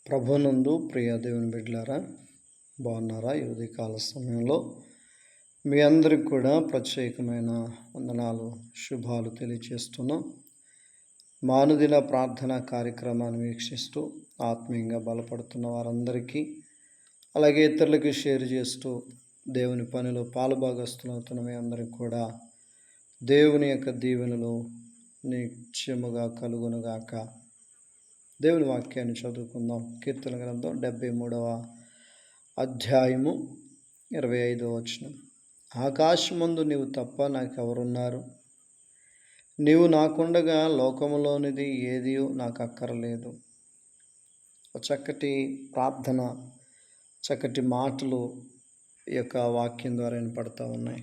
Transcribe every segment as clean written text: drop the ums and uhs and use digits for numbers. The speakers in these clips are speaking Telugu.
ప్రభునందు ప్రియ దేవుని బిడ్డలారా, బాగున్నారా? ఈ ఉదయకాల సమయంలో మీ అందరికి కూడా ప్రత్యేకమైన వందనాలు, శుభాలు తెలియజేస్తున్నాం. మానుదిన ప్రార్థన కార్యక్రమాన్ని వీక్షిస్తూ ఆత్మీయంగా బలపడుతున్న వారందరికీ, అలాగే ఇతరులకి షేర్ చేస్తూ దేవుని పనిలో పాలుభాగస్తులవుతున్న మీ అందరికి కూడా దేవుని యొక్క దీవెనలు నిత్యముగా కలుగునుగాక. దేవుని వాక్యాన్ని చదువుకుందాం. కీర్తన గ్రంథం 73వ అధ్యాయము 25వ వచనం. ఆకాశమందు నీవు తప్ప నాకెవరున్నారు? నీవు నాకుండగా లోకములోనిది ఏది నాకు అక్కరలేదు. చక్కటి ప్రార్థన, చక్కటి మాటలు ఈ యొక్క వాక్యం ద్వారా వినపడతా ఉన్నాయి.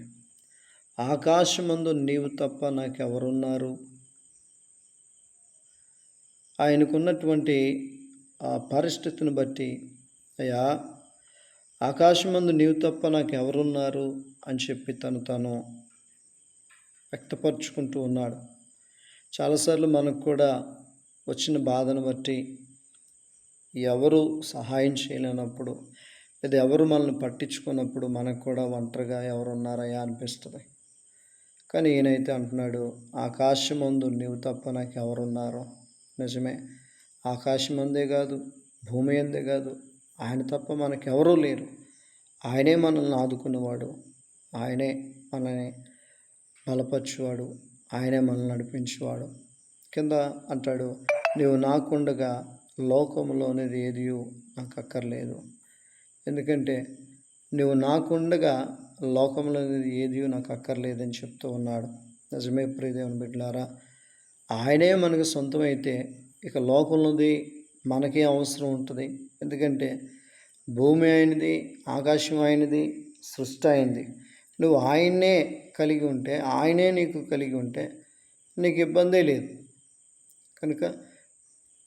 ఆకాశమందు నీవు తప్ప నాకెవరున్నారు? ఆయనకున్నటువంటి ఆ పరిస్థితిని బట్టి, అయ్యా ఆకాశమందు నీవు తప్ప నాకు ఎవరున్నారు అని చెప్పి తను వ్యక్తపరుచుకుంటూ ఉన్నాడు. చాలాసార్లు మనకు కూడా వచ్చిన బాధను బట్టి ఎవరు సహాయం చేయలేనప్పుడు, లేదా ఎవరు మనల్ని పట్టించుకున్నప్పుడు మనకు కూడా ఒంటరిగా ఎవరున్నారయ్యా అనిపిస్తుంది. కానీ ఈయనైతే అంటున్నాడు, ఆకాశమందు నీవు తప్ప నాకు ఎవరున్నారో. నిజమే, ఆకాశం అందే కాదు, భూమి అందే కాదు, ఆయన తప్ప మనకెవరూ లేరు. ఆయనే మనల్ని ఆదుకునేవాడు, ఆయనే మనల్ని బలపరచువాడు, ఆయనే మనల్ని నడిపించేవాడు. కింద అంటాడు, నీవు నాకుండగా లోకంలోనేది ఏది నాకు అక్కర్లేదు. ఎందుకంటే నువ్వు నాకుండగా లోకంలోనేది ఏది నాకు అక్కర్లేదని చెప్తూ ఉన్నాడు. నిజమే ప్రియదేవుని బిడ్డలారా, ఆయనే మనకు సొంతమైతే ఇక లోకంలోది మనకే అవసరం ఉంటుంది. ఎందుకంటే భూమి ఆయనది, ఆకాశం ఆయనది, సృష్టి ఆయనది. నువ్వు ఆయన్నే కలిగి ఉంటే, ఆయనే నీకు కలిగి ఉంటే నీకు ఇబ్బందే లేదు. కనుక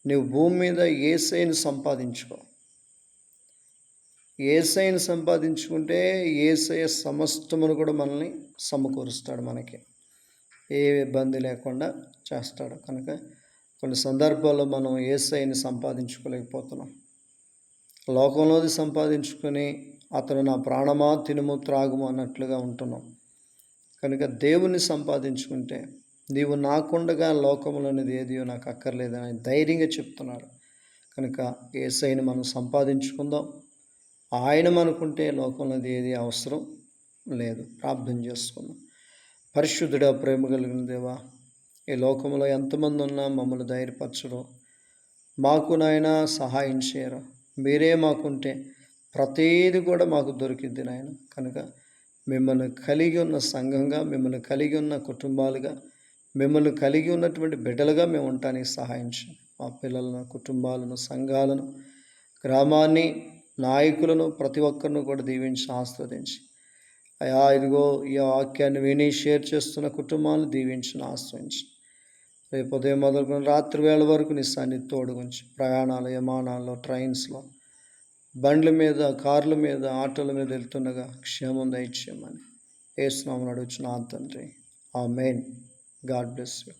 నువ్వు భూమి మీద యేసయ్యను సంపాదించుకో. యేసయ్యను సంపాదించుకుంటే యేసయ్య సమస్తమును కూడా మనల్ని సమకూరుస్తాడు. మనకి ఏ ఇబ్బంది లేకుండా చేస్తాడు. కనుక కొన్ని సందర్భాల్లో మనం యేసయ్యని సంపాదించుకోలేకపోతున్నాం. లోకంలోది సంపాదించుకొని అతను నా ప్రాణమా తినుము త్రాగుము అన్నట్లుగా ఉంటున్నాం. కనుక దేవుని సంపాదించుకుంటే, నీవు నాకుండగా లోకంలోనిది ఏది నాకు అక్కర్లేదని ధైర్యంగా చెప్తున్నాడు. కనుక యేసయ్యని మనం సంపాదించుకుందాం. ఆయన మనకుంటే లోకంలోది ఏది అవసరం లేదు. ప్రార్థన చేసుకుందాం. పరిశుద్ధుడా, ప్రేమ కలిగిన దేవా, ఈ లోకంలో ఎంతమంది ఉన్నా మమ్మల్ని ధైర్యపరచడం, మాకు నాయన సహాయం చేయరు. మీరే మాకుంటే ప్రతీది కూడా మాకు దొరికిద్ది నాయన. కనుక మిమ్మల్ని కలిగి ఉన్న సంఘంగా, మిమ్మల్ని కలిగి ఉన్న కుటుంబాలుగా, మిమ్మల్ని కలిగి ఉన్నటువంటి బిడ్డలుగా మేము ఉండటానికి సహాయం చేయండి. మా పిల్లలను, కుటుంబాలను, సంఘాలను, గ్రామాన్ని, నాయకులను, ప్రతి ఒక్కరిని కూడా దీవించి ఆస్వాదించి, అయా ఇదిగో ఈ వాక్యాన్ని విని షేర్ చేస్తున్న కుటుంబాలను దీవించిన ఆశ్రయించి, రేపు ఉదయం మొదలుకొని రాత్రి వేళ వరకు నీ సన్నిధి తోడుగుంచి, ప్రయాణాలు, విమానాల్లో, ట్రైన్స్లో, బండ్ల మీద, కార్ల మీద, ఆటోల మీద వెళ్తుండగా క్షేమం దయచేయమని యేసు నామమున అడుగుచున్నాను తండ్రి. ఆమేన్. God bless you.